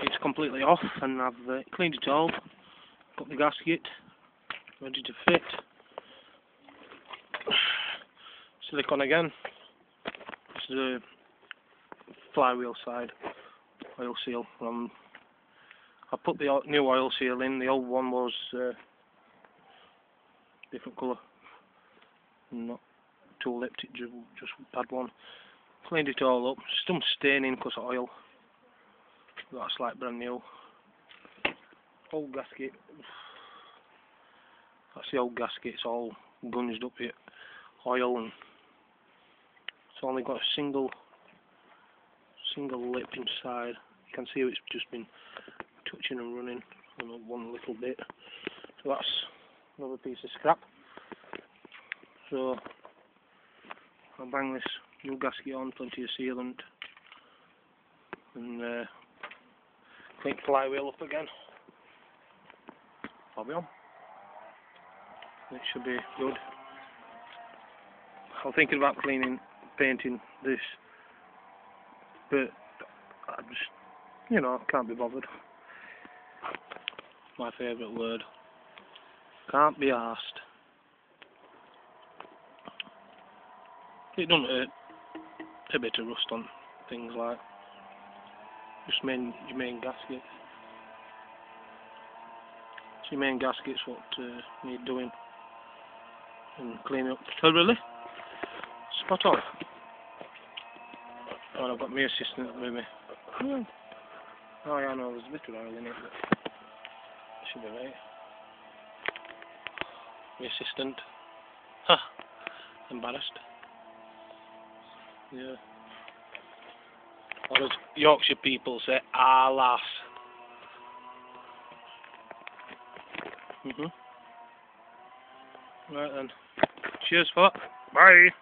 it's completely off, and I've cleaned it all, got the gasket ready to fit. Silicone again. This is the flywheel side oil seal. I put the new oil seal in. The old one was different colour, not two-lipped. It just had one. Cleaned it all up. Some staining because of oil. That's like brand new. Old gasket. That's the old gasket. It's all gunged up with oil, and it's only got a single lip inside. You can see how it's just been touching and running on one little bit. So that's another piece of scrap. So I'll bang this new gasket on, plenty of sealant, and clean flywheel up again. I'll be on. It should be good. I'm thinking about painting this, but I just, I can't be bothered. My favourite word. Can't be arsed. It doesn't hurt a bit of rust on things like just your main gasket. So your main gasket's what need doing and cleaning up thoroughly. Spot on. And I've got my assistant with me. Oh yeah, I know there's a bit of oil in it, but it should be right. My assistant. Ha! Embarrassed. Yeah. Or as Yorkshire people say, ah lass. Right then. Cheers for that. Bye.